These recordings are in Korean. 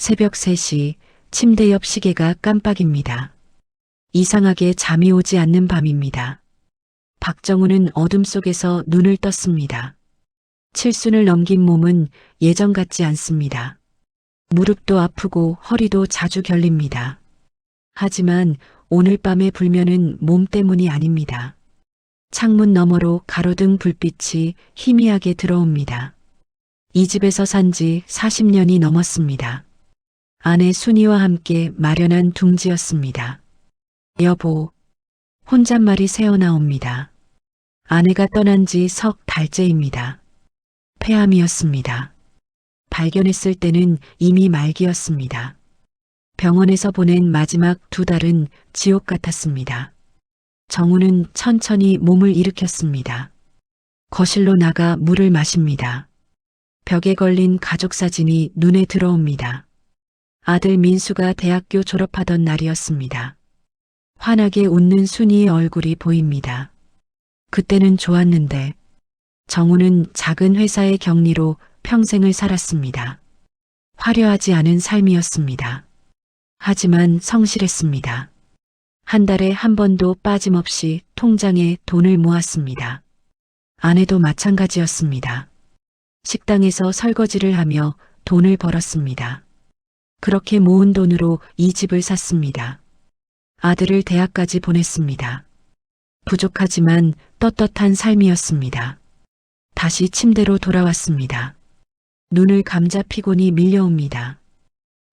새벽 3시 침대 옆 시계가 깜빡입니다. 이상하게 잠이 오지 않는 밤입니다. 박정우는 어둠 속에서 눈을 떴습니다. 칠순을 넘긴 몸은 예전 같지 않습니다. 무릎도 아프고 허리도 자주 결립니다. 하지만 오늘 밤의 불면은 몸 때문이 아닙니다. 창문 너머로 가로등 불빛이 희미하게 들어옵니다. 이 집에서 산 지 40년이 넘었습니다. 아내 순이와 함께 마련한 둥지였습니다. 여보, 혼잣말이 새어나옵니다. 아내가 떠난 지 석 달째입니다. 폐암이었습니다. 발견했을 때는 이미 말기였습니다. 병원에서 보낸 마지막 2달은 지옥 같았습니다. 정우는 천천히 몸을 일으켰습니다. 거실로 나가 물을 마십니다. 벽에 걸린 가족 사진이 눈에 들어옵니다. 아들 민수가 대학교 졸업하던 날이었습니다. 환하게 웃는 순이의 얼굴이 보입니다. 그때는 좋았는데 정우는 작은 회사의 격리로 평생을 살았습니다. 화려하지 않은 삶이었습니다. 하지만 성실했습니다. 한 달에 한 번도 빠짐없이 통장에 돈을 모았습니다. 아내도 마찬가지였습니다. 식당에서 설거지를 하며 돈을 벌었습니다. 그렇게 모은 돈으로 이 집을 샀습니다. 아들을 대학까지 보냈습니다. 부족하지만 떳떳한 삶이었습니다. 다시 침대로 돌아왔습니다. 눈을 감자 피곤이 밀려옵니다.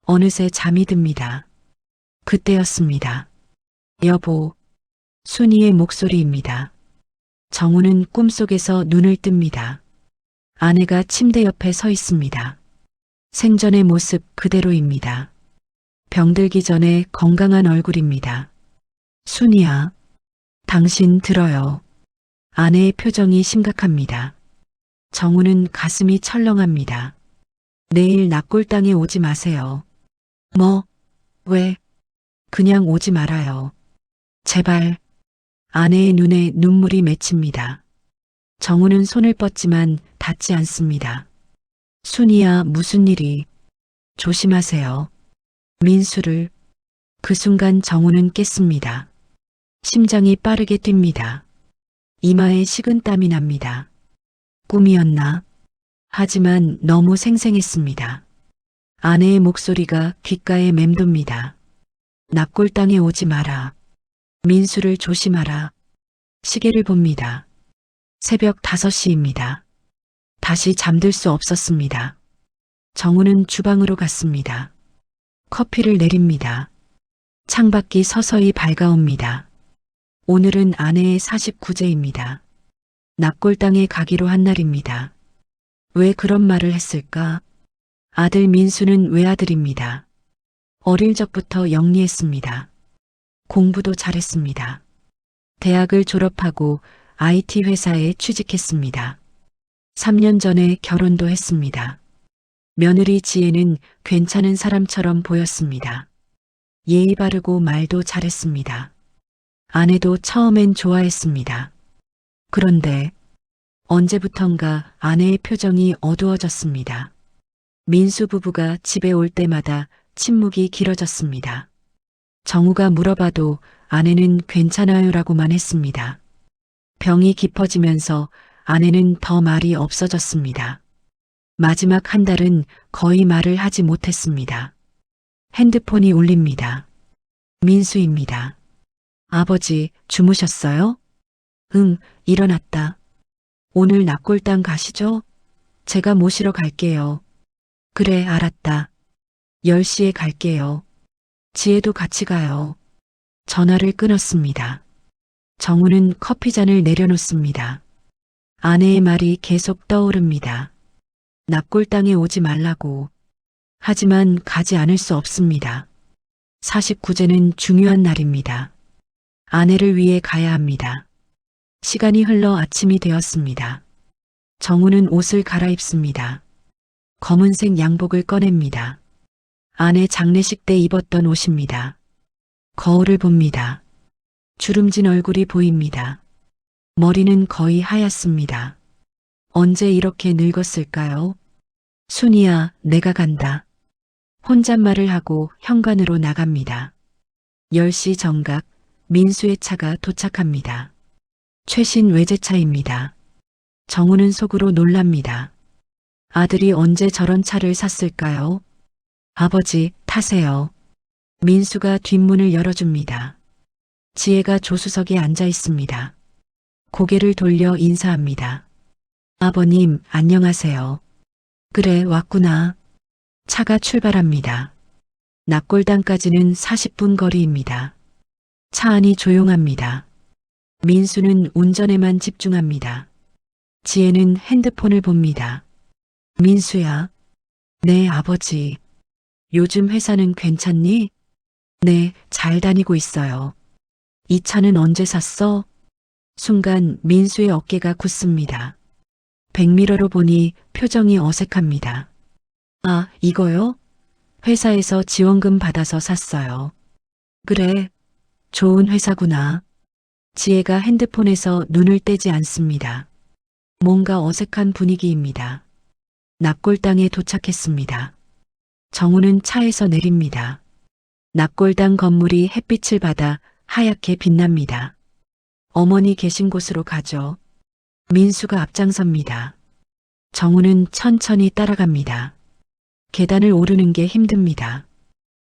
어느새 잠이 듭니다. 그때였습니다. 여보, 순이의 목소리입니다. 정우는 꿈속에서 눈을 뜹니다. 아내가 침대 옆에 서 있습니다. 생전의 모습 그대로입니다. 병들기 전에 건강한 얼굴입니다. 순이야, 당신 들어요. 아내의 표정이 심각합니다. 정우는 가슴이 철렁합니다. 내일 낙골당에 오지 마세요. 뭐? 왜? 그냥 오지 말아요. 제발. 아내의 눈에 눈물이 맺힙니다. 정우는 손을 뻗지만 닿지 않습니다. 순이야, 무슨 일이? 조심하세요. 민수를. 그 순간 정우는 깼습니다. 심장이 빠르게 뜁니다. 이마에 식은땀이 납니다. 꿈이었나? 하지만 너무 생생했습니다. 아내의 목소리가 귓가에 맴돕니다. 납골당에 오지 마라. 민수를 조심하라. 시계를 봅니다. 새벽 5시입니다. 다시 잠들 수 없었습니다. 정우는 주방으로 갔습니다. 커피를 내립니다. 창밖이 서서히 밝아옵니다. 오늘은 아내의 49제입니다. 납골당에 가기로 한 날입니다. 왜 그런 말을 했을까? 아들 민수는 외아들입니다. 어릴 적부터 영리했습니다. 공부도 잘했습니다. 대학을 졸업하고 IT 회사에 취직했습니다. 3년 전에 결혼도 했습니다. 며느리 지혜는 괜찮은 사람처럼 보였습니다. 예의 바르고 말도 잘했습니다. 아내도 처음엔 좋아했습니다. 그런데 언제부턴가 아내의 표정이 어두워졌습니다. 민수 부부가 집에 올 때마다 침묵이 길어졌습니다. 정우가 물어봐도 아내는 괜찮아요라고만 했습니다. 병이 깊어지면서 아내는 더 말이 없어졌습니다. 마지막 한 달은 거의 말을 하지 못했습니다. 핸드폰이 울립니다. 민수입니다. 아버지, 주무셨어요? 응, 일어났다. 오늘 납골당 가시죠? 제가 모시러 갈게요. 그래, 알았다. 10시에 갈게요. 지혜도 같이 가요. 전화를 끊었습니다. 정우는 커피잔을 내려놓습니다. 아내의 말이 계속 떠오릅니다. 납골당에 오지 말라고. 하지만 가지 않을 수 없습니다. 49제는 중요한 날입니다. 아내를 위해 가야 합니다. 시간이 흘러 아침이 되었습니다. 정우는 옷을 갈아입습니다. 검은색 양복을 꺼냅니다. 아내 장례식 때 입었던 옷입니다. 거울을 봅니다. 주름진 얼굴이 보입니다. 머리는 거의 하얗습니다. 언제 이렇게 늙었을까요? 순이야, 내가 간다. 혼잣말을 하고 현관으로 나갑니다. 10시 정각 민수의 차가 도착합니다. 최신 외제차입니다. 정우는 속으로 놀랍니다. 아들이 언제 저런 차를 샀을까요? 아버지, 타세요. 민수가 뒷문을 열어줍니다. 지혜가 조수석에 앉아 있습니다. 고개를 돌려 인사합니다. 아버님, 안녕하세요. 그래, 왔구나. 차가 출발합니다. 납골당까지는 40분 거리입니다. 차 안이 조용합니다. 민수는 운전에만 집중합니다. 지혜는 핸드폰을 봅니다. 민수야. 네, 아버지. 요즘 회사는 괜찮니? 네, 잘 다니고 있어요. 이 차는 언제 샀어? 순간 민수의 어깨가 굳습니다. 백미러로 보니 표정이 어색합니다. 아, 이거요? 회사에서 지원금 받아서 샀어요. 그래, 좋은 회사구나. 지혜가 핸드폰에서 눈을 떼지 않습니다. 뭔가 어색한 분위기입니다. 납골당에 도착했습니다. 정우는 차에서 내립니다. 납골당 건물이 햇빛을 받아 하얗게 빛납니다. 어머니 계신 곳으로 가죠. 민수가 앞장섭니다. 정우는 천천히 따라갑니다. 계단을 오르는 게 힘듭니다.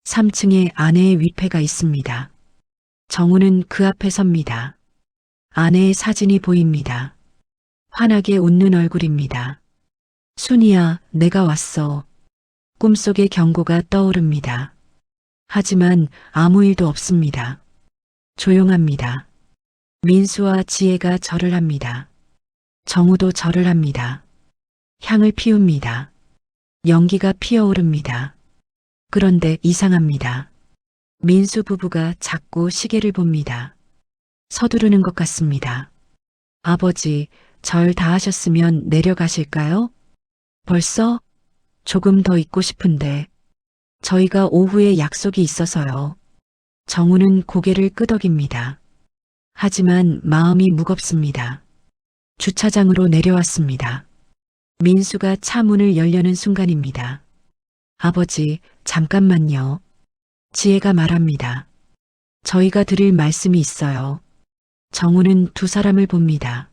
3층에 아내의 위패가 있습니다. 정우는 그 앞에 섭니다. 아내의 사진이 보입니다. 환하게 웃는 얼굴입니다. 순이야, 내가 왔어. 꿈속의 경고가 떠오릅니다. 하지만 아무 일도 없습니다. 조용합니다. 민수와 지혜가 절을 합니다. 정우도 절을 합니다. 향을 피웁니다. 연기가 피어오릅니다. 그런데 이상합니다. 민수 부부가 자꾸 시계를 봅니다. 서두르는 것 같습니다. 아버지, 절 다 하셨으면 내려가실까요? 벌써? 조금 더 있고 싶은데. 저희가 오후에 약속이 있어서요. 정우는 고개를 끄덕입니다. 하지만 마음이 무겁습니다. 주차장으로 내려왔습니다. 민수가 차 문을 열려는 순간입니다. 아버지, 잠깐만요. 지혜가 말합니다. 저희가 드릴 말씀이 있어요. 정우는 두 사람을 봅니다.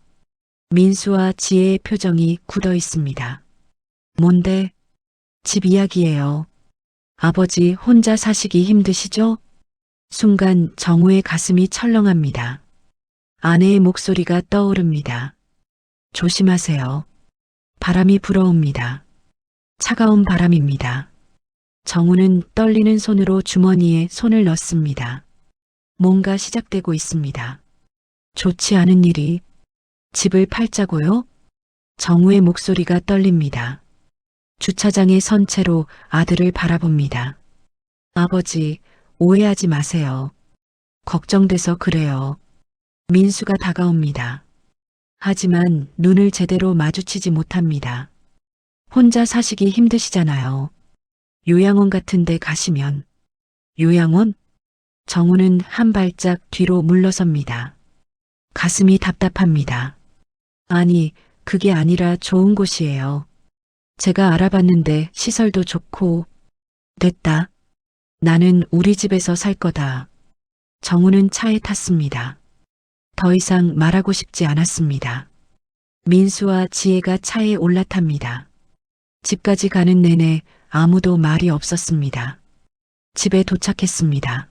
민수와 지혜의 표정이 굳어 있습니다. 뭔데? 집 이야기예요. 아버지 혼자 사시기 힘드시죠? 순간 정우의 가슴이 철렁합니다. 아내의 목소리가 떠오릅니다. 조심하세요. 바람이 불어옵니다. 차가운 바람입니다. 정우는 떨리는 손으로 주머니에 손을 넣습니다. 뭔가 시작되고 있습니다. 좋지 않은 일이. 집을 팔자고요? 정우의 목소리가 떨립니다. 주차장에 선 채로 아들을 바라봅니다. 아버지, 오해하지 마세요. 걱정돼서 그래요. 민수가 다가옵니다. 하지만 눈을 제대로 마주치지 못합니다. 혼자 사시기 힘드시잖아요. 요양원 같은 데 가시면. 요양원? 정우는 한 발짝 뒤로 물러섭니다. 가슴이 답답합니다. 아니, 그게 아니라 좋은 곳이에요. 제가 알아봤는데 시설도 좋고. 됐다. 나는 우리 집에서 살 거다. 정우는 차에 탔습니다. 더 이상 말하고 싶지 않았습니다. 민수와 지혜가 차에 올라탑니다. 집까지 가는 내내 아무도 말이 없었습니다. 집에 도착했습니다.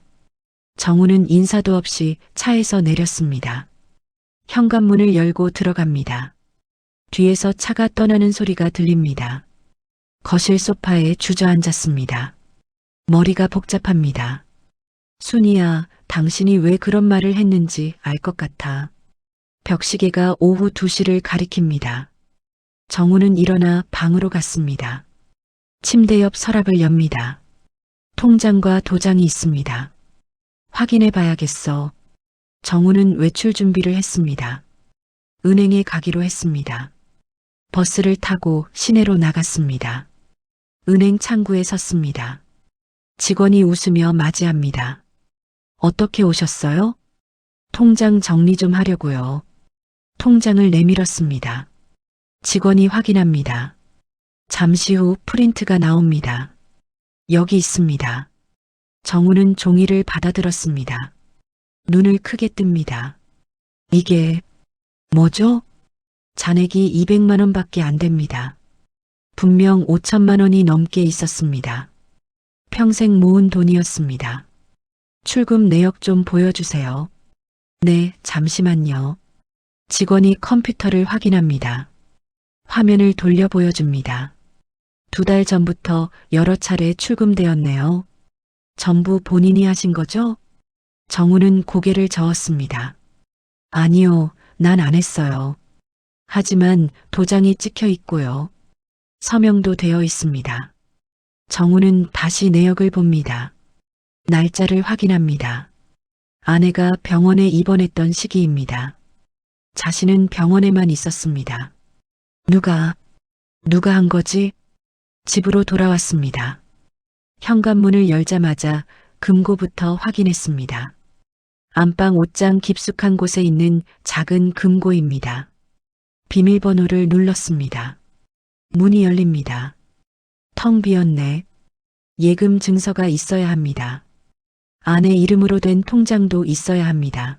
정우는 인사도 없이 차에서 내렸습니다. 현관문을 열고 들어갑니다. 뒤에서 차가 떠나는 소리가 들립니다. 거실 소파에 주저앉았습니다. 머리가 복잡합니다. 순이야, 당신이 왜 그런 말을 했는지 알 것 같아. 벽시계가 오후 2시를 가리킵니다. 정우는 일어나 방으로 갔습니다. 침대 옆 서랍을 엽니다. 통장과 도장이 있습니다. 확인해 봐야겠어. 정우는 외출 준비를 했습니다. 은행에 가기로 했습니다. 버스를 타고 시내로 나갔습니다. 은행 창구에 섰습니다. 직원이 웃으며 맞이합니다. 어떻게 오셨어요? 통장 정리 좀 하려고요. 통장을 내밀었습니다. 직원이 확인합니다. 잠시 후 프린트가 나옵니다. 여기 있습니다. 정우는 종이를 받아들었습니다. 눈을 크게 뜹니다. 이게 뭐죠? 잔액이 200만 원밖에 안 됩니다. 분명 5천만 원이 넘게 있었습니다. 평생 모은 돈이었습니다. 출금 내역 좀 보여주세요. 네, 잠시만요. 직원이 컴퓨터를 확인합니다. 화면을 돌려 보여줍니다. 2달 전부터 여러 차례 출금되었네요. 전부 본인이 하신 거죠? 정우는 고개를 저었습니다. 아니요, 난 안 했어요. 하지만 도장이 찍혀 있고요. 서명도 되어 있습니다. 정우는 다시 내역을 봅니다. 날짜를 확인합니다. 아내가 병원에 입원했던 시기입니다. 자신은 병원에만 있었습니다. 누가 한 거지? 집으로 돌아왔습니다. 현관문을 열자마자 금고부터 확인했습니다. 안방 옷장 깊숙한 곳에 있는 작은 금고입니다. 비밀번호를 눌렀습니다. 문이 열립니다. 텅 비었네. 예금 증서가 있어야 합니다. 아내 이름으로 된 통장도 있어야 합니다.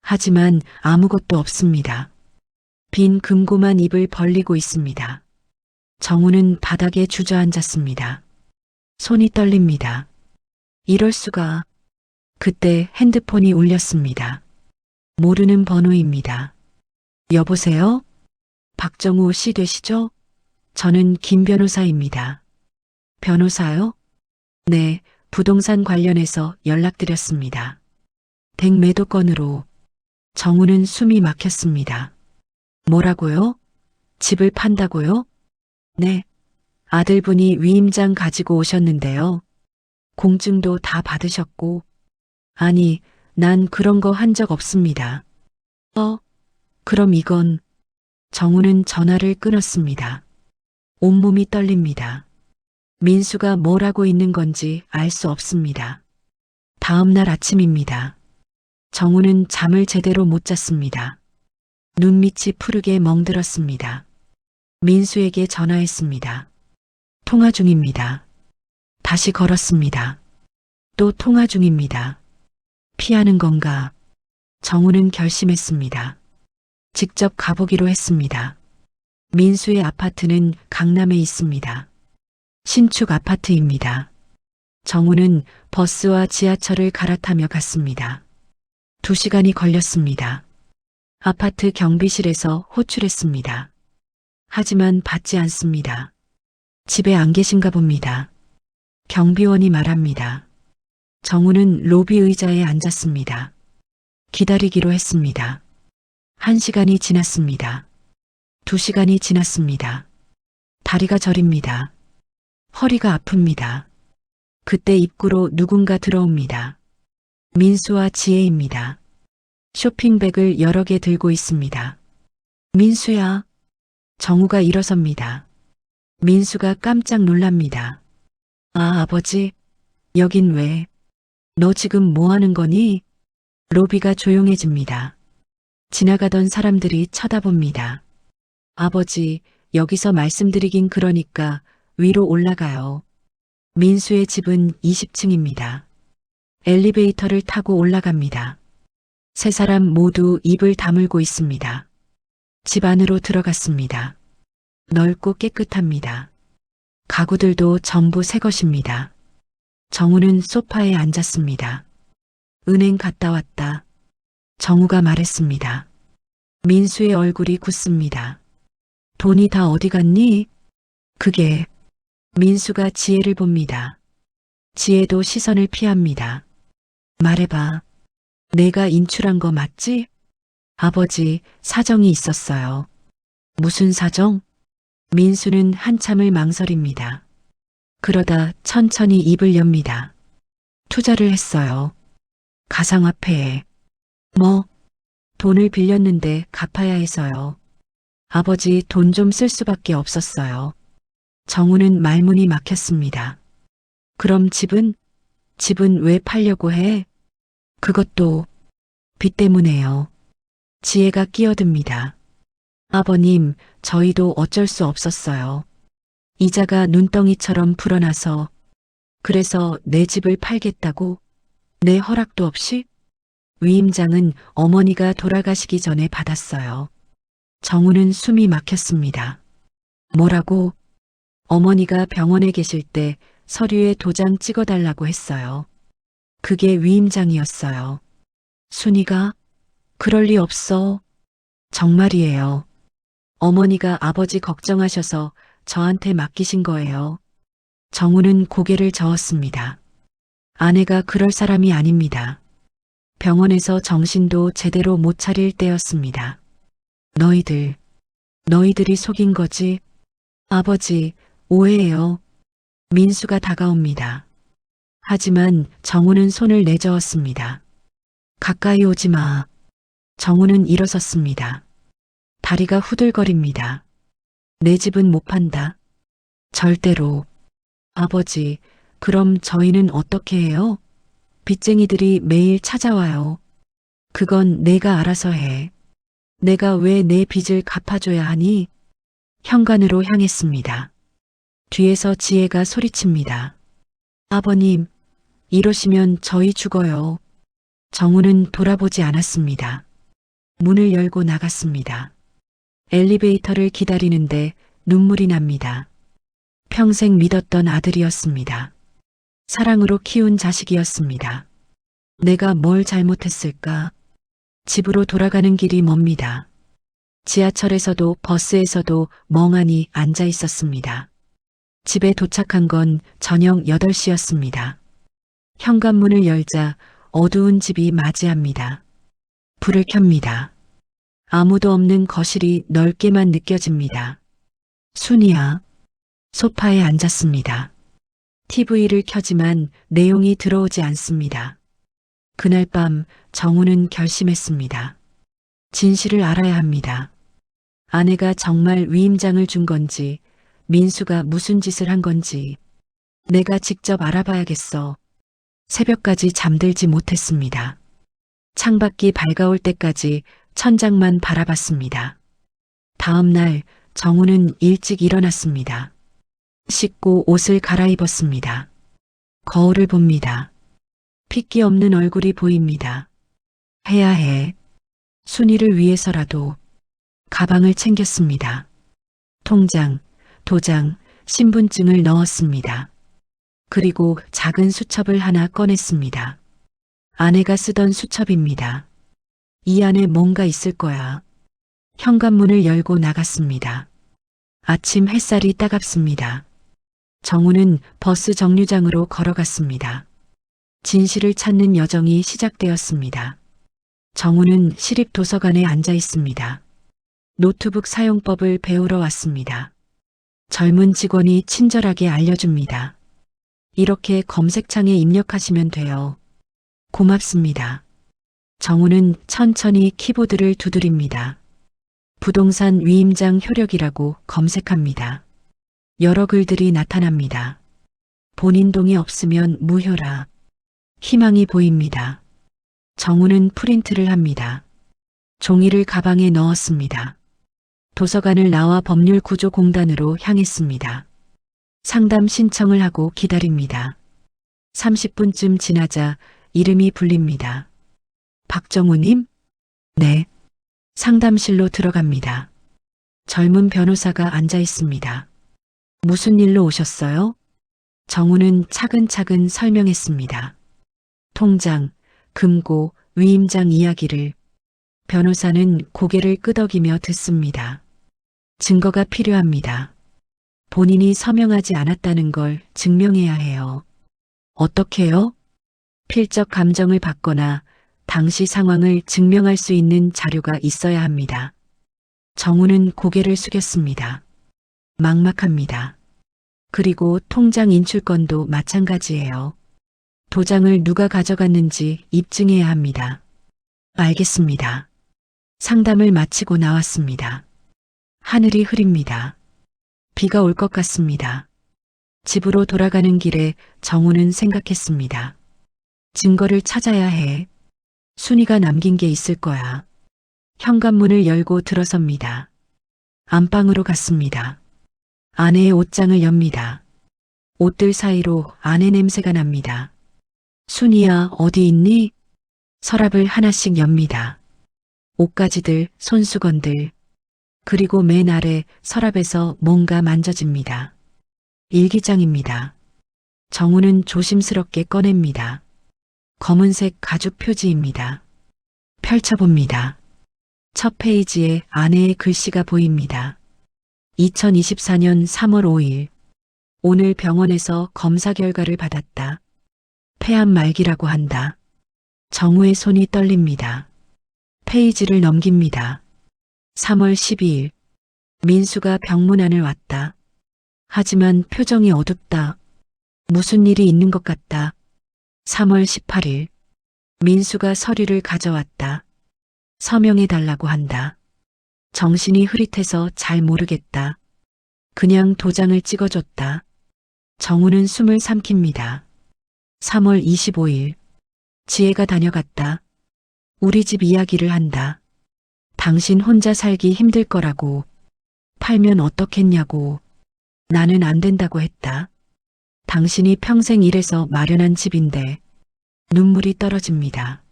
하지만 아무것도 없습니다. 빈 금고만 입을 벌리고 있습니다. 정우는 바닥에 주저앉았습니다. 손이 떨립니다. 이럴 수가. 그때 핸드폰이 울렸습니다. 모르는 번호입니다. 여보세요? 박정우 씨 되시죠? 저는 김 변호사입니다. 변호사요? 네, 부동산 관련해서 연락드렸습니다. 댁 매도 건으로. 정우는 숨이 막혔습니다. 뭐라고요? 집을 판다고요? 네. 아들분이 위임장 가지고 오셨는데요. 공증도 다 받으셨고. 아니, 난 그런 거 한 적 없습니다. 그럼 이건. 정우는 전화를 끊었습니다. 온몸이 떨립니다. 민수가 뭘 하고 있는 건지 알 수 없습니다. 다음 날 아침입니다. 정우는 잠을 제대로 못 잤습니다. 눈밑이 푸르게 멍들었습니다. 민수에게 전화했습니다. 통화 중입니다. 다시 걸었습니다. 또 통화 중입니다. 피하는 건가? 정우는 결심했습니다. 직접 가보기로 했습니다. 민수의 아파트는 강남에 있습니다. 신축 아파트입니다. 정우는 버스와 지하철을 갈아타며 갔습니다. 2시간이 걸렸습니다. 아파트 경비실에서 호출했습니다. 하지만 받지 않습니다. 집에 안 계신가 봅니다. 경비원이 말합니다. 정우는 로비 의자에 앉았습니다. 기다리기로 했습니다. 1시간이 지났습니다. 2시간이 지났습니다. 다리가 저립니다. 허리가 아픕니다. 그때 입구로 누군가 들어옵니다. 민수와 지혜입니다. 쇼핑백을 여러 개 들고 있습니다. 민수야. 정우가 일어섭니다. 민수가 깜짝 놀랍니다. 아, 아버지. 여긴 왜? 너 지금 뭐 하는 거니? 로비가 조용해집니다. 지나가던 사람들이 쳐다봅니다. 아버지, 여기서 말씀드리긴 그러니까 위로 올라가요. 민수의 집은 20층입니다. 엘리베이터를 타고 올라갑니다. 세 사람 모두 입을 다물고 있습니다. 집 안으로 들어갔습니다. 넓고 깨끗합니다. 가구들도 전부 새 것입니다. 정우는 소파에 앉았습니다. 은행 갔다 왔다. 정우가 말했습니다. 민수의 얼굴이 굳습니다. 돈이 다 어디 갔니? 그게. 민수가 지혜를 봅니다. 지혜도 시선을 피합니다. 말해봐. 내가 인출한 거 맞지? 아버지, 사정이 있었어요. 무슨 사정? 민수는 한참을 망설입니다. 그러다 천천히 입을 엽니다. 투자를 했어요. 가상화폐에. 뭐? 돈을 빌렸는데 갚아야 해서요. 아버지 돈 좀 쓸 수밖에 없었어요. 정우는 말문이 막혔습니다. 그럼 집은 왜 팔려고 해? 그것도 빚 때문에요. 지혜가 끼어듭니다. 아버님, 저희도 어쩔 수 없었어요. 이자가 눈덩이처럼 불어나서 그래서 내 집을 팔겠다고? 내 허락도 없이? 위임장은 어머니가 돌아가시기 전에 받았어요. 정우는 숨이 막혔습니다. 뭐라고? 어머니가 병원에 계실 때 서류에 도장 찍어달라고 했어요. 그게 위임장이었어요. 순이가? 그럴 리 없어. 정말이에요. 어머니가 아버지 걱정하셔서 저한테 맡기신 거예요. 정우는 고개를 저었습니다. 아내가 그럴 사람이 아닙니다. 병원에서 정신도 제대로 못 차릴 때였습니다. 너희들이 속인 거지? 아버지, 오해예요. 민수가 다가옵니다. 하지만 정우는 손을 내저었습니다. 가까이 오지 마. 정우는 일어섰습니다. 다리가 후들거립니다. 내 집은 못 판다. 절대로. 아버지, 그럼 저희는 어떻게 해요? 빚쟁이들이 매일 찾아와요. 그건 내가 알아서 해. 내가 왜 내 빚을 갚아줘야 하니? 현관으로 향했습니다. 뒤에서 지혜가 소리칩니다. 아버님, 이러시면 저희 죽어요. 정우는 돌아보지 않았습니다. 문을 열고 나갔습니다. 엘리베이터를 기다리는데 눈물이 납니다. 평생 믿었던 아들이었습니다. 사랑으로 키운 자식이었습니다. 내가 뭘 잘못했을까? 집으로 돌아가는 길이 멉니다. 지하철에서도 버스에서도 멍하니 앉아 있었습니다. 집에 도착한 건 저녁 8시였습니다. 현관문을 열자 어두운 집이 맞이합니다. 불을 켭니다. 아무도 없는 거실이 넓게만 느껴집니다. 순이야. 소파에 앉았습니다. TV를 켜지만 내용이 들어오지 않습니다. 그날 밤 정우는 결심했습니다. 진실을 알아야 합니다. 아내가 정말 위임장을 준 건지, 민수가 무슨 짓을 한 건지, 내가 직접 알아봐야겠어. 새벽까지 잠들지 못했습니다. 창밖이 밝아올 때까지 천장만 바라봤습니다. 다음 날 정우는 일찍 일어났습니다. 씻고 옷을 갈아입었습니다. 거울을 봅니다. 핏기 없는 얼굴이 보입니다. 해야 해. 순이를 위해서라도. 가방을 챙겼습니다. 통장, 도장, 신분증을 넣었습니다. 그리고 작은 수첩을 하나 꺼냈습니다. 아내가 쓰던 수첩입니다. 이 안에 뭔가 있을 거야. 현관문을 열고 나갔습니다. 아침 햇살이 따갑습니다. 정우는 버스 정류장으로 걸어갔습니다. 진실을 찾는 여정이 시작되었습니다. 정우는 시립도서관에 앉아 있습니다. 노트북 사용법을 배우러 왔습니다. 젊은 직원이 친절하게 알려줍니다. 이렇게 검색창에 입력하시면 돼요. 고맙습니다. 정우는 천천히 키보드를 두드립니다. 부동산 위임장 효력이라고 검색합니다. 여러 글들이 나타납니다. 본인 동의 없으면 무효라. 희망이 보입니다. 정우는 프린트를 합니다. 종이를 가방에 넣었습니다. 도서관을 나와 법률구조공단으로 향했습니다. 상담 신청을 하고 기다립니다. 30분쯤 지나자 이름이 불립니다. 박정우님? 네. 상담실로 들어갑니다. 젊은 변호사가 앉아 있습니다. 무슨 일로 오셨어요? 정우는 차근차근 설명했습니다. 통장, 금고, 위임장 이야기를. 변호사는 고개를 끄덕이며 듣습니다. 증거가 필요합니다. 본인이 서명하지 않았다는 걸 증명해야 해요. 어떻게요? 필적 감정을 받거나 당시 상황을 증명할 수 있는 자료가 있어야 합니다. 정우는 고개를 숙였습니다. 막막합니다. 그리고 통장 인출건도 마찬가지예요. 도장을 누가 가져갔는지 입증해야 합니다. 알겠습니다. 상담을 마치고 나왔습니다. 하늘이 흐립니다. 비가 올 것 같습니다. 집으로 돌아가는 길에 정우는 생각했습니다. 증거를 찾아야 해. 순이가 남긴 게 있을 거야. 현관문을 열고 들어섭니다. 안방으로 갔습니다. 아내의 옷장을 엽니다. 옷들 사이로 아내 냄새가 납니다. 순이야, 어디 있니? 서랍을 하나씩 엽니다. 옷가지들, 손수건들, 그리고 맨 아래 서랍에서 뭔가 만져집니다. 일기장입니다. 정우는 조심스럽게 꺼냅니다. 검은색 가죽 표지입니다. 펼쳐봅니다. 첫 페이지에 아내의 글씨가 보입니다. 2024년 3월 5일. 오늘 병원에서 검사 결과를 받았다. 폐암 말기라고 한다. 정우의 손이 떨립니다. 페이지를 넘깁니다. 3월 12일. 민수가 병문안을 왔다. 하지만 표정이 어둡다. 무슨 일이 있는 것 같다. 3월 18일. 민수가 서류를 가져왔다. 서명해달라고 한다. 정신이 흐릿해서 잘 모르겠다. 그냥 도장을 찍어줬다. 정우는 숨을 삼킵니다. 3월 25일. 지혜가 다녀갔다. 우리 집 이야기를 한다. 당신 혼자 살기 힘들 거라고. 팔면 어떻겠냐고. 나는 안 된다고 했다. 당신이 평생 일해서 마련한 집인데. 눈물이 떨어집니다.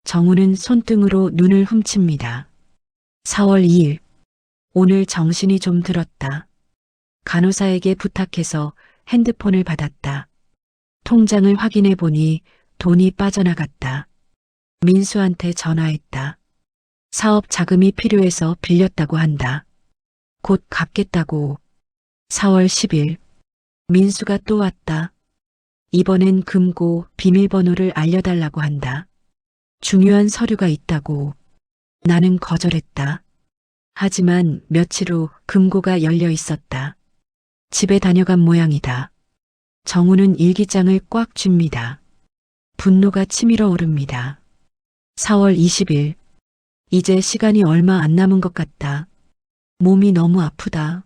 정우는 손등으로 눈을 훔칩니다. 4월 2일. 오늘 정신이 좀 들었다. 간호사에게 부탁해서 핸드폰을 받았다. 통장을 확인해 보니 돈이 빠져나갔다. 민수한테 전화했다. 사업 자금이 필요해서 빌렸다고 한다. 곧 갚겠다고. 4월 10일. 민수가 또 왔다. 이번엔 금고 비밀번호를 알려달라고 한다. 중요한 서류가 있다고. 나는 거절했다. 하지만 며칠 후 금고가 열려 있었다. 집에 다녀간 모양이다. 정우는 일기장을 꽉 쥡니다. 분노가 치밀어 오릅니다. 4월 20일. 이제 시간이 얼마 안 남은 것 같다. 몸이 너무 아프다.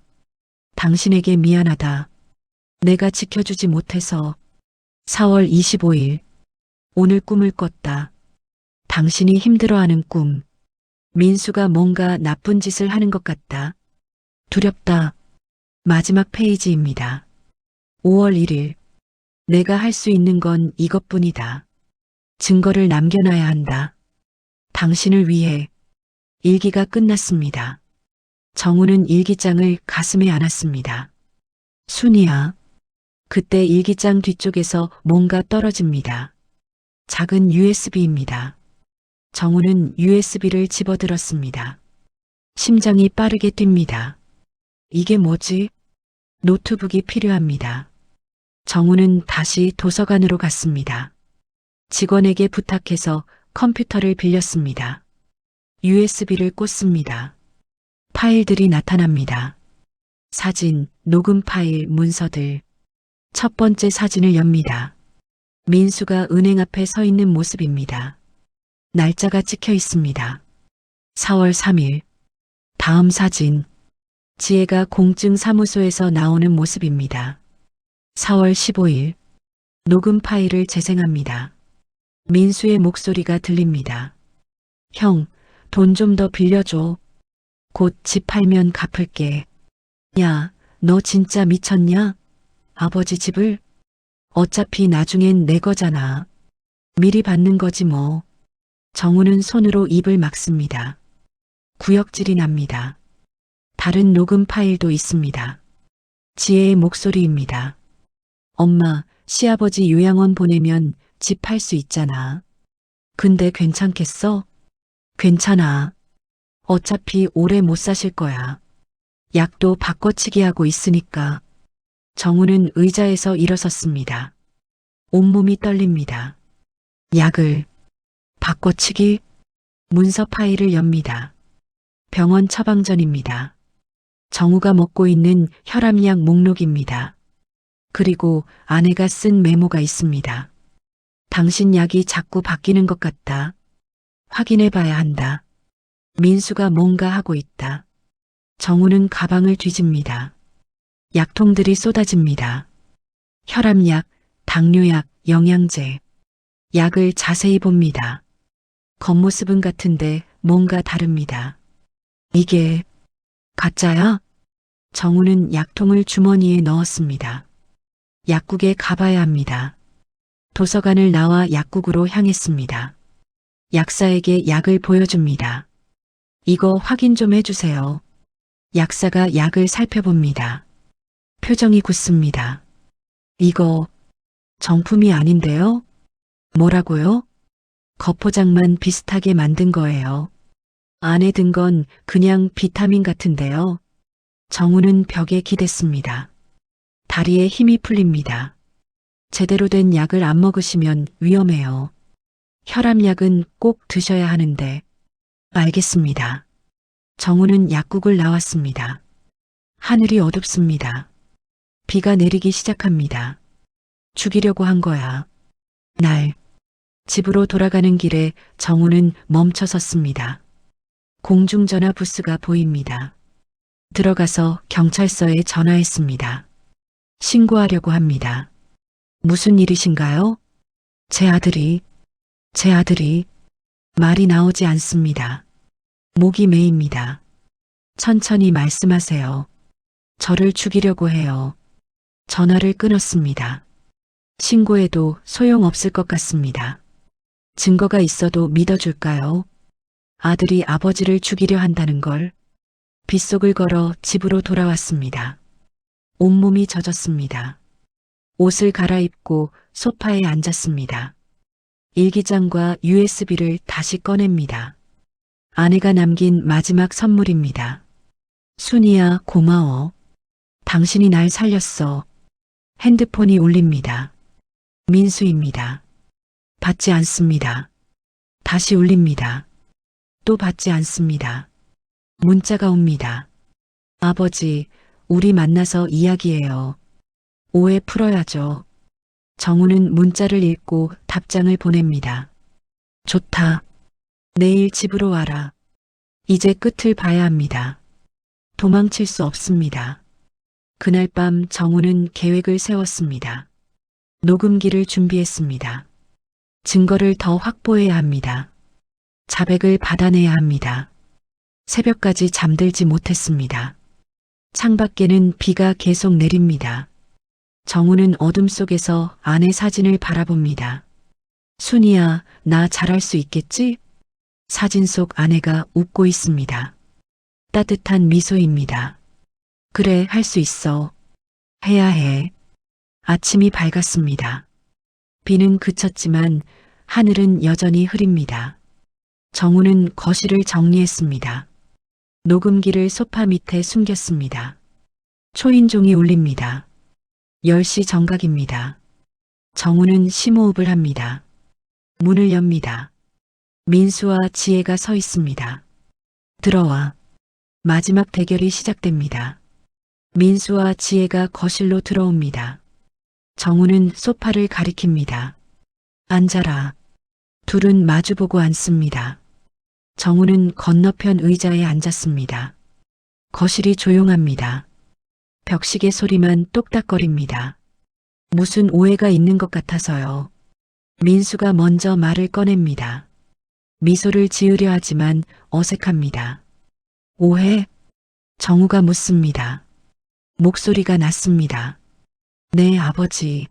당신에게 미안하다. 내가 지켜주지 못해서. 4월 25일. 오늘 꿈을 꿨다. 당신이 힘들어하는 꿈. 민수가 뭔가 나쁜 짓을 하는 것 같다. 두렵다. 마지막 페이지입니다. 5월 1일. 내가 할 수 있는 건 이것뿐이다. 증거를 남겨놔야 한다. 당신을 위해. 일기가 끝났습니다. 정우는 일기장을 가슴에 안았습니다. 순이야. 그때 일기장 뒤쪽에서 뭔가 떨어집니다. 작은 USB입니다. 정우는 USB를 집어들었습니다. 심장이 빠르게 뜁니다. 이게 뭐지? 노트북이 필요합니다. 정우는 다시 도서관으로 갔습니다. 직원에게 부탁해서 컴퓨터를 빌렸습니다. USB를 꽂습니다. 파일들이 나타납니다. 사진, 녹음 파일, 문서들. 첫 번째 사진을 엽니다. 민수가 은행 앞에 서 있는 모습입니다. 날짜가 찍혀 있습니다. 4월 3일. 다음 사진. 지혜가 공증 사무소에서 나오는 모습입니다. 4월 15일. 녹음 파일을 재생합니다. 민수의 목소리가 들립니다. 형, 돈 좀 더 빌려줘. 곧 집 팔면 갚을게. 야, 너 진짜 미쳤냐? 아버지 집을? 어차피 나중엔 내 거잖아. 미리 받는 거지 뭐. 정우는 손으로 입을 막습니다. 구역질이 납니다. 다른 녹음 파일도 있습니다. 지혜의 목소리입니다. 엄마, 시아버지 요양원 보내면 집 팔 수 있잖아. 근데 괜찮겠어? 괜찮아. 어차피 오래 못 사실 거야. 약도 바꿔치기 하고 있으니까. 정우는 의자에서 일어섰습니다. 온몸이 떨립니다. 약을 바꿔치기? 문서 파일을 엽니다. 병원 처방전입니다. 정우가 먹고 있는 혈압약 목록입니다. 그리고 아내가 쓴 메모가 있습니다. 당신 약이 자꾸 바뀌는 것 같다. 확인해 봐야 한다. 민수가 뭔가 하고 있다. 정우는 가방을 뒤집니다. 약통들이 쏟아집니다. 혈압약, 당뇨약, 영양제. 약을 자세히 봅니다. 겉모습은 같은데 뭔가 다릅니다. 이게 가짜야? 정우는 약통을 주머니에 넣었습니다. 약국에 가봐야 합니다. 도서관을 나와 약국으로 향했습니다. 약사에게 약을 보여줍니다. 이거 확인 좀 해주세요. 약사가 약을 살펴봅니다. 표정이 굳습니다. 이거 정품이 아닌데요? 뭐라고요? 겉포장만 비슷하게 만든 거예요. 안에 든 건 그냥 비타민 같은데요. 정우는 벽에 기댔습니다. 다리에 힘이 풀립니다. 제대로 된 약을 안 먹으시면 위험해요. 혈압약은 꼭 드셔야 하는데. 알겠습니다. 정우는 약국을 나왔습니다. 하늘이 어둡습니다. 비가 내리기 시작합니다. 죽이려고 한 거야. 날. 집으로 돌아가는 길에 정우는 멈춰 섰습니다. 공중전화 부스가 보입니다. 들어가서 경찰서에 전화했습니다. 신고하려고 합니다. 무슨 일이신가요? 제 아들이 말이 나오지 않습니다. 목이 메입니다. 천천히 말씀하세요. 저를 죽이려고 해요. 전화를 끊었습니다. 신고해도 소용없을 것 같습니다. 증거가 있어도 믿어줄까요? 아들이 아버지를 죽이려 한다는 걸. 빗속을 걸어 집으로 돌아왔습니다. 온몸이 젖었습니다. 옷을 갈아입고 소파에 앉았습니다. 일기장과 USB를 다시 꺼냅니다. 아내가 남긴 마지막 선물입니다. 순이야, 고마워. 당신이 날 살렸어. 핸드폰이 울립니다. 민수입니다. 받지 않습니다. 다시 울립니다. 또 받지 않습니다. 문자가 옵니다. 아버지, 우리 만나서 이야기해요. 오해 풀어야죠. 정우는 문자를 읽고 답장을 보냅니다. 좋다. 내일 집으로 와라. 이제 끝을 봐야 합니다. 도망칠 수 없습니다. 그날 밤 정우는 계획을 세웠습니다. 녹음기를 준비했습니다. 증거를 더 확보해야 합니다. 자백을 받아내야 합니다. 새벽까지 잠들지 못했습니다. 창밖에는 비가 계속 내립니다. 정우는 어둠 속에서 아내 사진을 바라봅니다. 순이야, 나 잘할 수 있겠지? 사진 속 아내가 웃고 있습니다. 따뜻한 미소입니다. 그래, 할 수 있어. 해야 해. 아침이 밝았습니다. 비는 그쳤지만 하늘은 여전히 흐립니다. 정우는 거실을 정리했습니다. 녹음기를 소파 밑에 숨겼습니다. 초인종이 울립니다. 10시 정각입니다. 정우는 심호흡을 합니다. 문을 엽니다. 민수와 지혜가 서 있습니다. 들어와. 마지막 대결이 시작됩니다. 민수와 지혜가 거실로 들어옵니다. 정우는 소파를 가리킵니다. 앉아라. 둘은 마주보고 앉습니다. 정우는 건너편 의자에 앉았습니다. 거실이 조용합니다. 벽시계 소리만 똑딱거립니다. 무슨 오해가 있는 것 같아서요. 민수가 먼저 말을 꺼냅니다. 미소를 지으려 하지만 어색합니다. 오해? 정우가 묻습니다. 목소리가 낮습니다. 네, 아버지.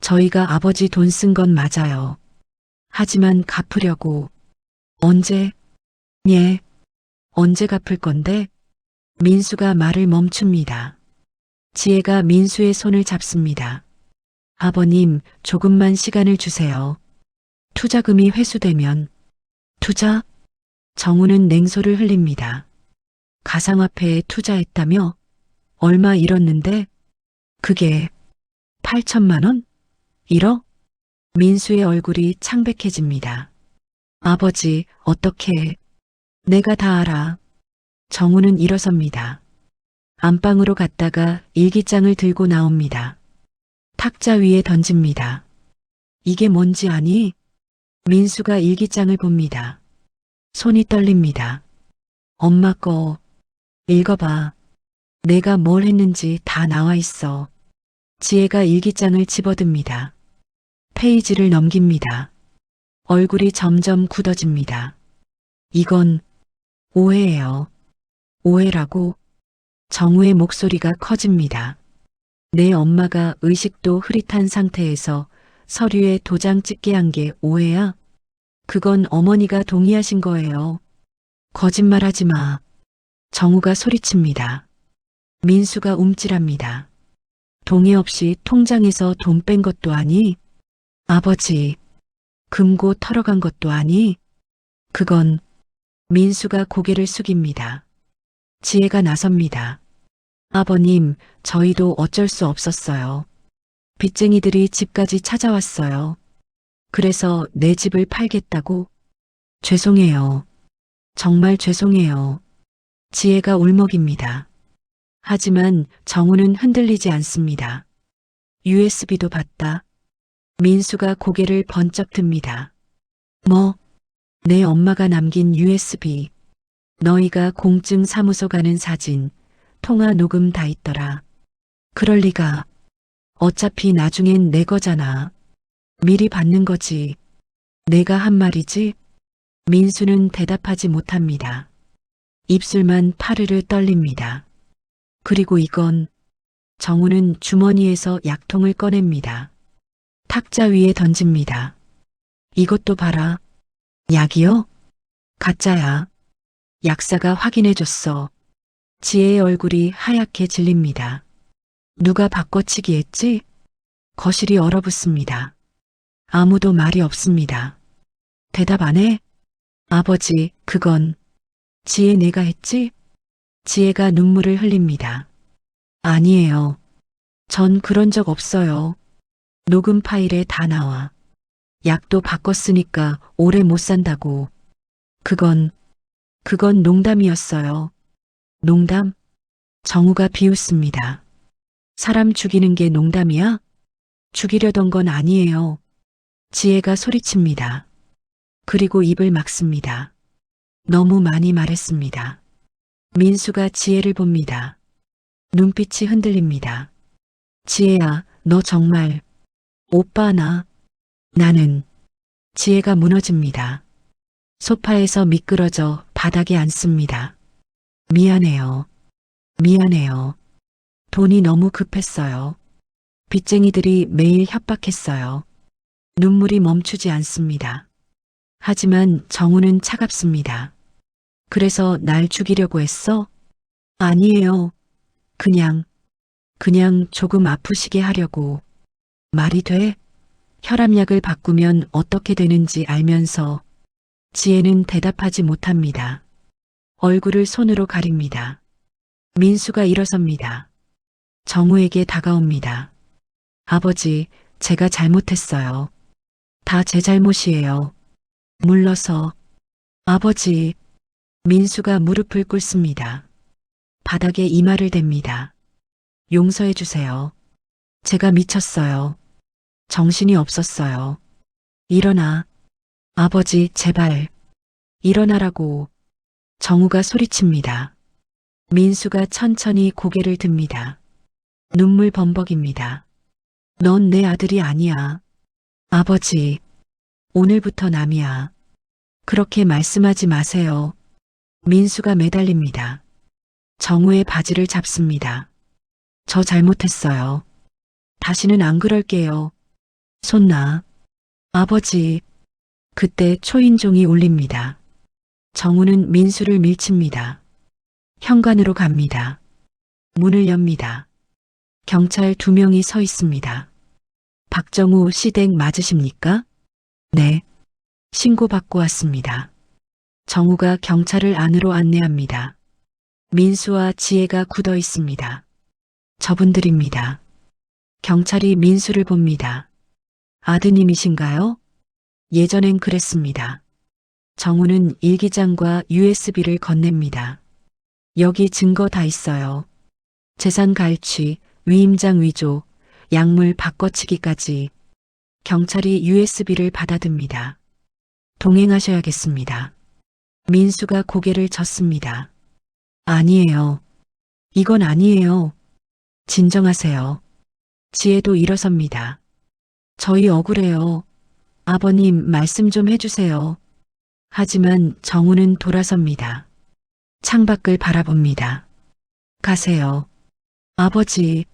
저희가 아버지 돈 쓴 건 맞아요. 하지만 갚으려고. 언제? 예. 언제 갚을 건데? 민수가 말을 멈춥니다. 지혜가 민수의 손을 잡습니다. 아버님, 조금만 시간을 주세요. 투자금이 회수되면. 투자? 정우는 냉소를 흘립니다. 가상화폐에 투자했다며? 얼마 잃었는데? 그게 8천만 원? 1억? 민수의 얼굴이 창백해집니다. 아버지, 어떻게? 내가 다 알아. 정우는 일어섭니다. 안방으로 갔다가 일기장을 들고 나옵니다. 탁자 위에 던집니다. 이게 뭔지 아니? 민수가 일기장을 봅니다. 손이 떨립니다. 엄마 거 읽어봐. 내가 뭘 했는지 다 나와 있어. 지혜가 일기장을 집어듭니다. 페이지를 넘깁니다. 얼굴이 점점 굳어집니다. 이건 오해예요. 오해라고? 정우의 목소리가 커집니다. 내 엄마가 의식도 흐릿한 상태에서 서류에 도장 찍게 한 게 오해야? 그건 어머니가 동의하신 거예요. 거짓말하지 마. 정우가 소리칩니다. 민수가 움찔합니다. 동의 없이 통장에서 돈 뺀 것도 아니? 아버지, 금고 털어간 것도 아니? 그건 민수가 고개를 숙입니다. 지혜가 나섭니다. 아버님, 저희도 어쩔 수 없었어요. 빚쟁이들이 집까지 찾아왔어요. 그래서 내 집을 팔겠다고? 죄송해요. 정말 죄송해요. 지혜가 울먹입니다. 하지만 정우는 흔들리지 않습니다. USB도 봤다. 민수가 고개를 번쩍 듭니다. 뭐? 내 엄마가 남긴 USB. 너희가 공증 사무소 가는 사진, 통화 녹음 다 있더라. 그럴 리가. 어차피 나중엔 내 거잖아. 미리 받는 거지. 내가 한 말이지? 민수는 대답하지 못합니다. 입술만 파르르 떨립니다. 그리고 이건 정우는 주머니에서 약통을 꺼냅니다. 탁자 위에 던집니다. 이것도 봐라. 약이요? 가짜야. 약사가 확인해줬어. 지혜의 얼굴이 하얗게 질립니다. 누가 바꿔치기 했지? 거실이 얼어붙습니다. 아무도 말이 없습니다. 대답 안 해? 아버지, 그건 지혜 내가 했지? 지혜가 눈물을 흘립니다. 아니에요. 전 그런 적 없어요. 녹음 파일에 다 나와. 약도 바꿨으니까 오래 못 산다고. 그건 농담이었어요. 농담? 정우가 비웃습니다. 사람 죽이는 게 농담이야? 죽이려던 건 아니에요. 지혜가 소리칩니다. 그리고 입을 막습니다. 너무 많이 말했습니다. 민수가 지혜를 봅니다. 눈빛이 흔들립니다. 지혜야, 너 정말. 오빠 나는. 지혜가 무너집니다. 소파에서 미끄러져 바닥에 앉습니다. 미안해요. 미안해요. 돈이 너무 급했어요. 빚쟁이들이 매일 협박했어요. 눈물이 멈추지 않습니다. 하지만 정우는 차갑습니다. 그래서 날 죽이려고 했어? 아니에요. 그냥 조금 아프시게 하려고. 말이 돼? 혈압약을 바꾸면 어떻게 되는지 알면서 지혜는 대답하지 못합니다. 얼굴을 손으로 가립니다. 민수가 일어섭니다. 정우에게 다가옵니다. 아버지, 제가 잘못했어요. 다 제 잘못이에요. 물러서. 아버지. 민수가 무릎을 꿇습니다. 바닥에 이마를 댑니다. 용서해 주세요. 제가 미쳤어요. 정신이 없었어요. 일어나. 아버지, 제발. 일어나라고. 정우가 소리칩니다. 민수가 천천히 고개를 듭니다. 눈물 범벅입니다. 넌 내 아들이 아니야. 아버지, 오늘부터 남이야. 그렇게 말씀하지 마세요. 민수가 매달립니다. 정우의 바지를 잡습니다. 저 잘못했어요. 다시는 안 그럴게요. 손 놔. 아버지. 그때 초인종이 울립니다. 정우는 민수를 밀칩니다. 현관으로 갑니다. 문을 엽니다. 경찰 2명이 서 있습니다. 박정우 씨 댁 맞으십니까? 네. 신고받고 왔습니다. 정우가 경찰을 안으로 안내합니다. 민수와 지혜가 굳어 있습니다. 저분들입니다. 경찰이 민수를 봅니다. 아드님이신가요? 예전엔 그랬습니다. 정우는 일기장과 USB를 건넵니다. 여기 증거 다 있어요. 재산 갈취, 위임장 위조, 약물 바꿔치기까지. 경찰이 USB를 받아듭니다. 동행하셔야겠습니다. 민수가 고개를 젓습니다. 아니에요. 이건 아니에요. 진정하세요. 지혜도 일어섭니다. 저희 억울해요. 아버님 말씀 좀 해주세요. 하지만 정우는 돌아섭니다. 창밖을 바라봅니다. 가세요. 아버지.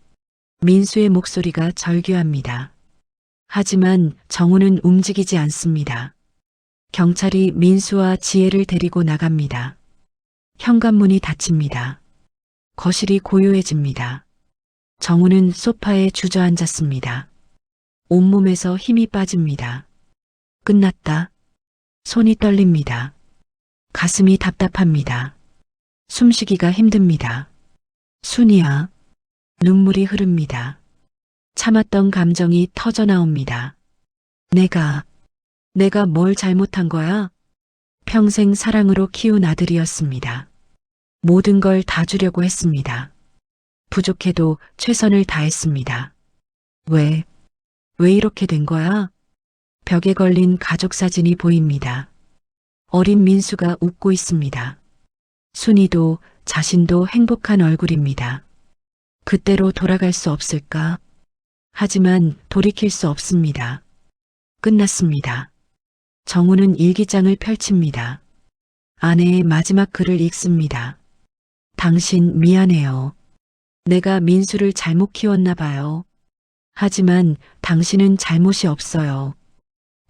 민수의 목소리가 절규합니다. 하지만 정우는 움직이지 않습니다. 경찰이 민수와 지혜를 데리고 나갑니다. 현관문이 닫힙니다. 거실이 고요해집니다. 정우는 소파에 주저앉았습니다. 온몸에서 힘이 빠집니다. 끝났다. 손이 떨립니다. 가슴이 답답합니다. 숨쉬기가 힘듭니다. 순이야. 눈물이 흐릅니다. 참았던 감정이 터져 나옵니다. 내가 뭘 잘못한 거야? 평생 사랑으로 키운 아들이었습니다. 모든 걸 다 주려고 했습니다. 부족해도 최선을 다했습니다. 왜 이렇게 된 거야? 벽에 걸린 가족 사진이 보입니다. 어린 민수가 웃고 있습니다. 순이도 자신도 행복한 얼굴입니다. 그때로 돌아갈 수 없을까? 하지만 돌이킬 수 없습니다. 끝났습니다. 정우는 일기장을 펼칩니다. 아내의 마지막 글을 읽습니다. 당신 미안해요. 내가 민수를 잘못 키웠나 봐요. 하지만 당신은 잘못이 없어요.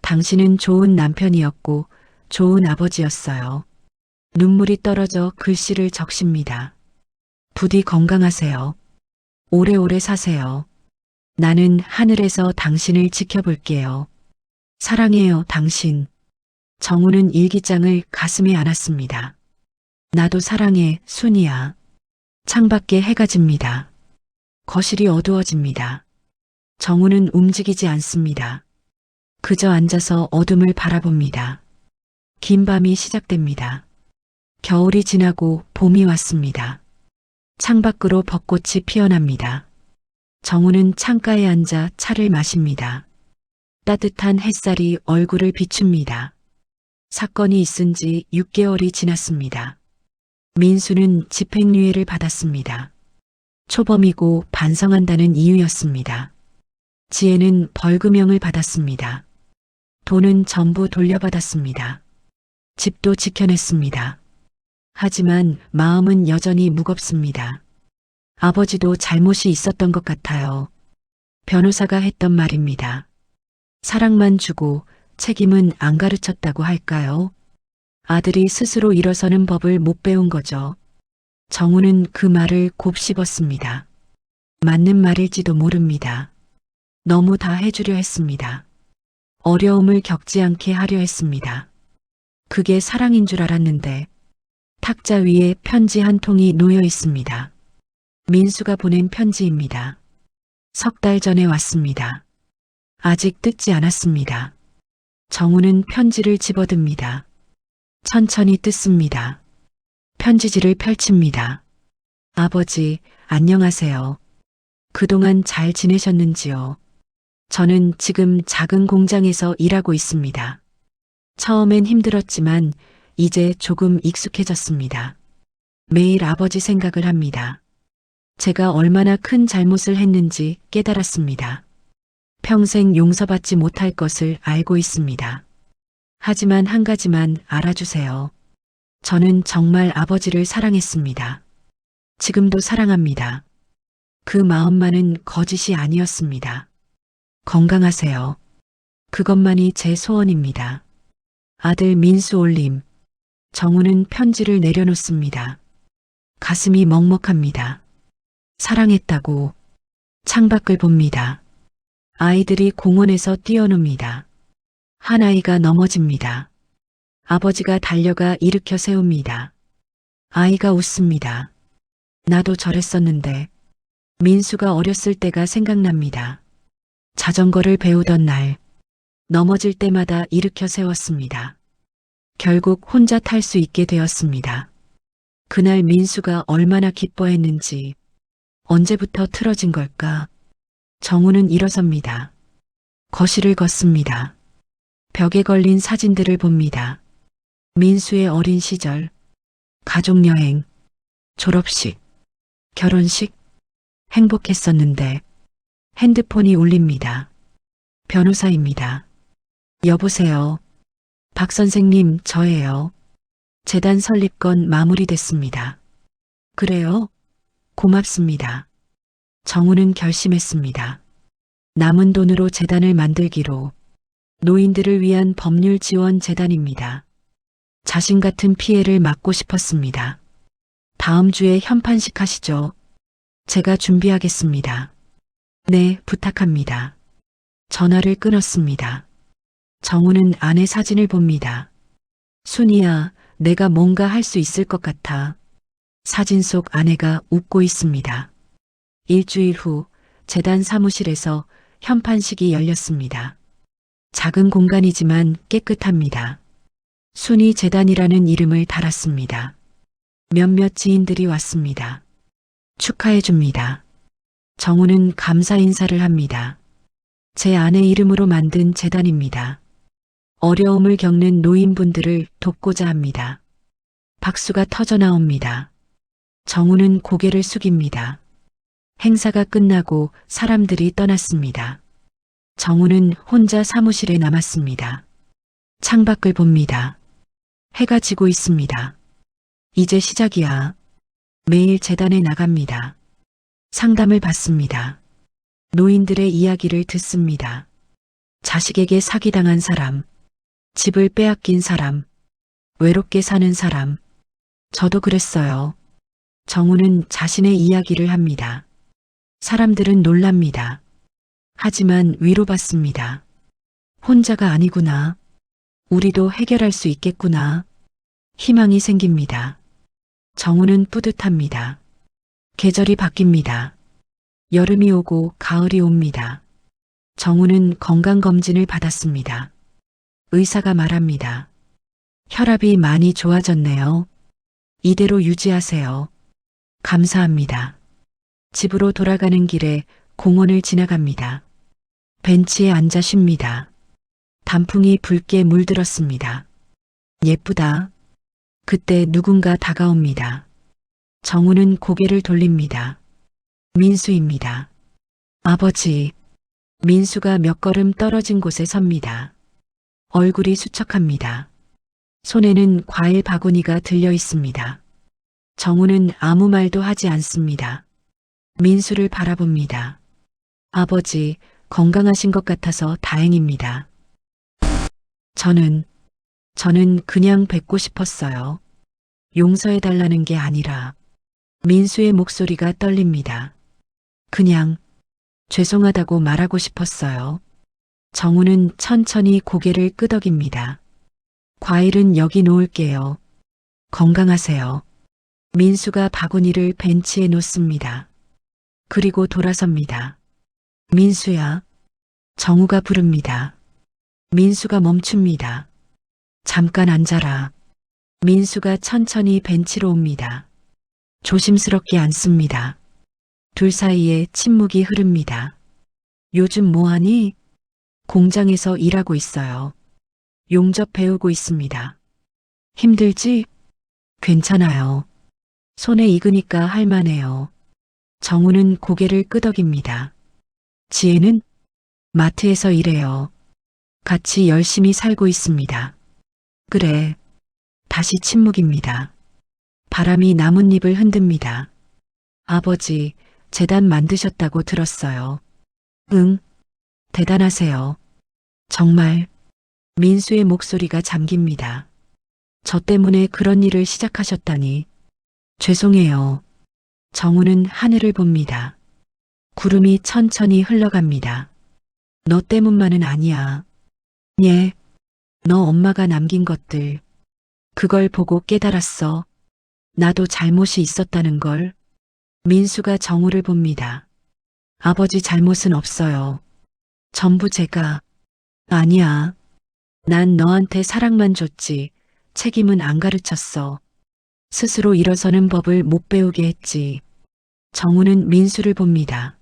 당신은 좋은 남편이었고 좋은 아버지였어요. 눈물이 떨어져 글씨를 적십니다. 부디 건강하세요. 오래오래 사세요. 나는 하늘에서 당신을 지켜볼게요. 사랑해요, 당신. 정우는 일기장을 가슴에 안았습니다. 나도 사랑해, 순이야. 창밖에 해가 집니다. 거실이 어두워집니다. 정우는 움직이지 않습니다. 그저 앉아서 어둠을 바라봅니다. 긴 밤이 시작됩니다. 겨울이 지나고 봄이 왔습니다. 창밖으로 벚꽃이 피어납니다. 정우는 창가에 앉아 차를 마십니다. 따뜻한 햇살이 얼굴을 비춥니다. 사건이 있은 지 6개월이 지났습니다. 민수는 집행유예를 받았습니다. 초범이고 반성한다는 이유였습니다. 지혜는 벌금형을 받았습니다. 돈은 전부 돌려받았습니다. 집도 지켜냈습니다. 하지만 마음은 여전히 무겁습니다. 아버지도 잘못이 있었던 것 같아요. 변호사가 했던 말입니다. 사랑만 주고 책임은 안 가르쳤다고 할까요? 아들이 스스로 일어서는 법을 못 배운 거죠. 정우는 그 말을 곱씹었습니다. 맞는 말일지도 모릅니다. 너무 다 해주려 했습니다. 어려움을 겪지 않게 하려 했습니다. 그게 사랑인 줄 알았는데 탁자 위에 편지 한 통이 놓여 있습니다. 민수가 보낸 편지입니다. 3달 전에 왔습니다. 아직 뜯지 않았습니다. 정우는 편지를 집어듭니다. 천천히 뜯습니다. 편지지를 펼칩니다. 아버지, 안녕하세요. 그동안 잘 지내셨는지요? 저는 지금 작은 공장에서 일하고 있습니다. 처음엔 힘들었지만 이제 조금 익숙해졌습니다. 매일 아버지 생각을 합니다. 제가 얼마나 큰 잘못을 했는지 깨달았습니다. 평생 용서받지 못할 것을 알고 있습니다. 하지만 한 가지만 알아주세요. 저는 정말 아버지를 사랑했습니다. 지금도 사랑합니다. 그 마음만은 거짓이 아니었습니다. 건강하세요. 그것만이 제 소원입니다. 아들 민수 올림. 정우는 편지를 내려놓습니다. 가슴이 먹먹합니다. 사랑했다고. 창밖을 봅니다. 아이들이 공원에서 뛰어놉니다. 한 아이가 넘어집니다. 아버지가 달려가 일으켜 세웁니다. 아이가 웃습니다. 나도 저랬었는데. 민수가 어렸을 때가 생각납니다. 자전거를 배우던 날, 넘어질 때마다 일으켜 세웠습니다. 결국 혼자 탈 수 있게 되었습니다. 그날 민수가 얼마나 기뻐했는지, 언제부터 틀어진 걸까? 정우는 일어섭니다. 거실을 걷습니다. 벽에 걸린 사진들을 봅니다. 민수의 어린 시절, 가족여행, 졸업식, 결혼식, 행복했었는데 핸드폰이 울립니다. 변호사입니다. 여보세요. 박 선생님, 저예요. 재단 설립 건 마무리됐습니다. 그래요? 고맙습니다. 정우는 결심했습니다. 남은 돈으로 재단을 만들기로. 노인들을 위한 법률 지원 재단입니다. 자신 같은 피해를 막고 싶었습니다. 다음 주에 현판식 하시죠. 제가 준비하겠습니다. 네, 부탁합니다. 전화를 끊었습니다. 정우는 아내 사진을 봅니다. 순이야, 내가 뭔가 할 수 있을 것 같아. 사진 속 아내가 웃고 있습니다. 일주일 후 재단 사무실에서 현판식이 열렸습니다. 작은 공간이지만 깨끗합니다. 순이 재단이라는 이름을 달았습니다. 몇몇 지인들이 왔습니다. 축하해 줍니다. 정우는 감사 인사를 합니다. 제 아내 이름으로 만든 재단입니다. 어려움을 겪는 노인분들을 돕고자 합니다. 박수가 터져 나옵니다. 정우는 고개를 숙입니다. 행사가 끝나고 사람들이 떠났습니다. 정우는 혼자 사무실에 남았습니다. 창밖을 봅니다. 해가 지고 있습니다. 이제 시작이야. 매일 재단에 나갑니다. 상담을 받습니다. 노인들의 이야기를 듣습니다. 자식에게 사기당한 사람, 집을 빼앗긴 사람, 외롭게 사는 사람. 저도 그랬어요. 정우는 자신의 이야기를 합니다. 사람들은 놀랍니다. 하지만 위로받습니다. 혼자가 아니구나. 우리도 해결할 수 있겠구나. 희망이 생깁니다. 정우는 뿌듯합니다. 계절이 바뀝니다. 여름이 오고 가을이 옵니다. 정우는 건강검진을 받았습니다. 의사가 말합니다. 혈압이 많이 좋아졌네요. 이대로 유지하세요. 감사합니다. 집으로 돌아가는 길에 공원을 지나갑니다. 벤치에 앉아 쉽니다. 단풍이 붉게 물들었습니다. 예쁘다. 그때 누군가 다가옵니다. 정우는 고개를 돌립니다. 민수입니다. 아버지. 민수가 몇 걸음 떨어진 곳에 섭니다. 얼굴이 수척합니다. 손에는 과일 바구니가 들려 있습니다. 정우는 아무 말도 하지 않습니다. 민수를 바라봅니다. 아버지, 건강하신 것 같아서 다행입니다. 저는 그냥 뵙고 싶었어요. 용서해달라는 게 아니라. 민수의 목소리가 떨립니다. 그냥 죄송하다고 말하고 싶었어요. 정우는 천천히 고개를 끄덕입니다. 과일은 여기 놓을게요. 건강하세요. 민수가 바구니를 벤치에 놓습니다. 그리고 돌아섭니다. 민수야. 정우가 부릅니다. 민수가 멈춥니다. 잠깐 앉아라. 민수가 천천히 벤치로 옵니다. 조심스럽게 앉습니다. 둘 사이에 침묵이 흐릅니다. 요즘 뭐하니? 공장에서 일하고 있어요. 용접 배우고 있습니다. 힘들지? 괜찮아요. 손에 익으니까 할만해요. 정우는 고개를 끄덕입니다. 지혜는? 마트에서 일해요. 같이 열심히 살고 있습니다. 그래. 다시 침묵입니다. 바람이 나뭇잎을 흔듭니다. 아버지, 재단 만드셨다고 들었어요. 응. 대단하세요. 정말. 민수의 목소리가 잠깁니다. 저 때문에 그런 일을 시작하셨다니. 죄송해요. 정우는 하늘을 봅니다. 구름이 천천히 흘러갑니다. 너 때문만은 아니야. 예. 너 엄마가 남긴 것들. 그걸 보고 깨달았어. 나도 잘못이 있었다는 걸. 민수가 정우를 봅니다. 아버지 잘못은 없어요. 전부 제가. 아니야. 난 너한테 사랑만 줬지. 책임은 안 가르쳤어. 스스로 일어서는 법을 못 배우게 했지. 정우는 민수를 봅니다.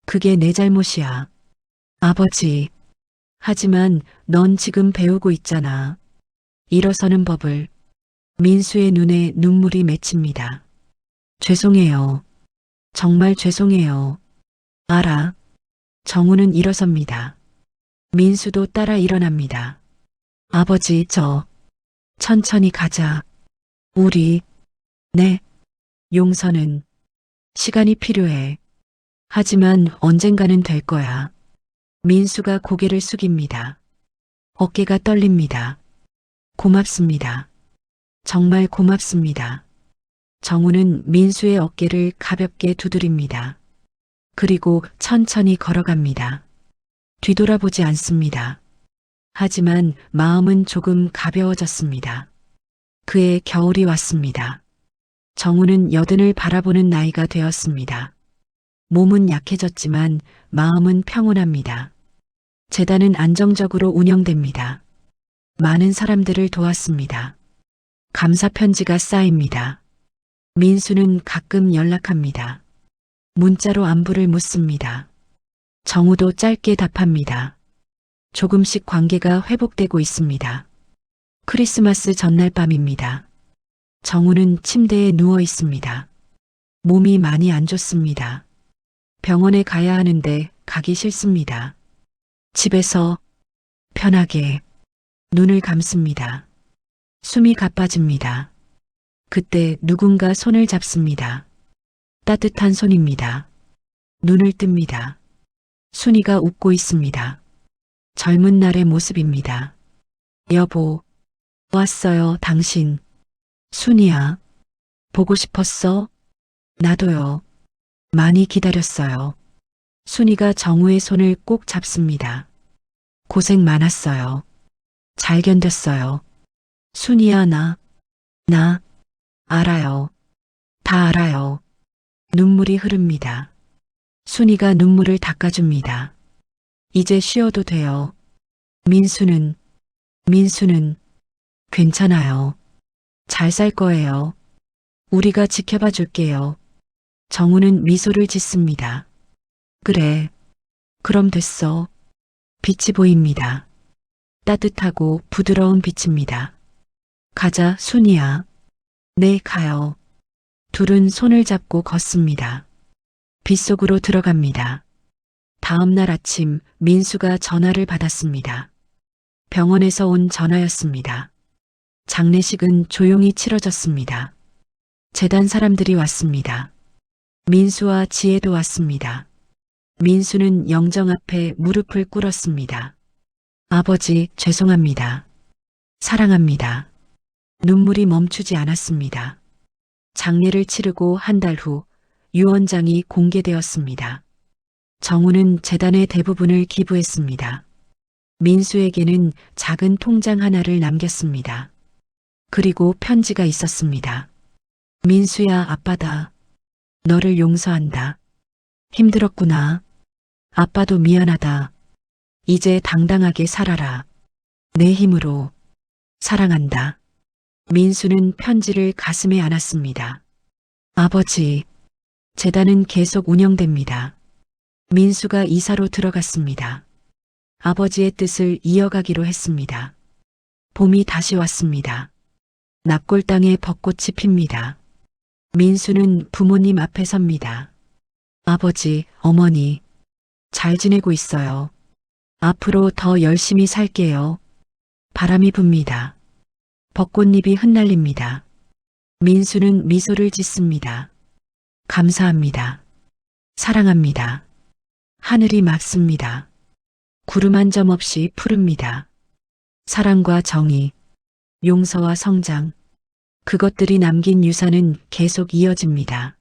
그게 내 잘못이야. 아버지. 하지만 넌 지금 배우고 있잖아. 일어서는 법을. 민수의 눈에 눈물이 맺힙니다. 죄송해요. 정말 죄송해요. 알아. 정우는 일어섭니다. 민수도 따라 일어납니다. 아버지, 천천히 가자. 우리. 네. 용서는 시간이 필요해. 하지만 언젠가는 될 거야. 민수가 고개를 숙입니다. 어깨가 떨립니다. 고맙습니다. 정말 고맙습니다. 정우는 민수의 어깨를 가볍게 두드립니다. 그리고 천천히 걸어갑니다. 뒤돌아보지 않습니다. 하지만 마음은 조금 가벼워졌습니다. 그의 겨울이 왔습니다. 정우는 여든을 바라보는 나이가 되었습니다. 몸은 약해졌지만 마음은 평온합니다. 재단은 안정적으로 운영됩니다. 많은 사람들을 도왔습니다. 감사 편지가 쌓입니다. 민수는 가끔 연락합니다. 문자로 안부를 묻습니다. 정우도 짧게 답합니다. 조금씩 관계가 회복되고 있습니다. 크리스마스 전날 밤입니다. 정우는 침대에 누워 있습니다. 몸이 많이 안 좋습니다. 병원에 가야 하는데 가기 싫습니다. 집에서 편하게 눈을 감습니다. 숨이 가빠집니다. 그때 누군가 손을 잡습니다. 따뜻한 손입니다. 눈을 뜹니다. 순이가 웃고 있습니다. 젊은 날의 모습입니다. 여보, 왔어요, 당신. 순이야, 보고 싶었어? 나도요. 많이 기다렸어요. 순이가 정우의 손을 꼭 잡습니다. 고생 많았어요. 잘 견뎠어요. 순이야, 나 알아요. 다 알아요. 눈물이 흐릅니다. 순이가 눈물을 닦아줍니다. 이제 쉬어도 돼요. 민수는 괜찮아요. 잘 살 거예요. 우리가 지켜봐 줄게요. 정우는 미소를 짓습니다. 그래. 그럼 됐어. 빛이 보입니다. 따뜻하고 부드러운 빛입니다. 가자, 순이야. 네, 가요. 둘은 손을 잡고 걷습니다. 빗속으로 들어갑니다. 다음 날 아침 민수가 전화를 받았습니다. 병원에서 온 전화였습니다. 장례식은 조용히 치러졌습니다. 재단 사람들이 왔습니다. 민수와 지혜도 왔습니다. 민수는 영정 앞에 무릎을 꿇었습니다. 아버지, 죄송합니다. 사랑합니다. 눈물이 멈추지 않았습니다. 장례를 치르고 한 달 후 유언장이 공개되었습니다. 정우는 재단의 대부분을 기부했습니다. 민수에게는 작은 통장 하나를 남겼습니다. 그리고 편지가 있었습니다. 민수야, 아빠다. 너를 용서한다. 힘들었구나. 아빠도 미안하다. 이제 당당하게 살아라. 내 힘으로. 사랑한다. 민수는 편지를 가슴에 안았습니다. 아버지, 재단은 계속 운영됩니다. 민수가 이사로 들어갔습니다. 아버지의 뜻을 이어가기로 했습니다. 봄이 다시 왔습니다. 납골 땅에 벚꽃이 핍니다. 민수는 부모님 앞에 섭니다. 아버지, 어머니, 잘 지내고 있어요. 앞으로 더 열심히 살게요. 바람이 붑니다. 벚꽃잎이 흩날립니다. 민수는 미소를 짓습니다. 감사합니다. 사랑합니다. 하늘이 맑습니다. 구름 한 점 없이 푸릅니다. 사랑과 정의, 용서와 성장, 그것들이 남긴 유산은 계속 이어집니다.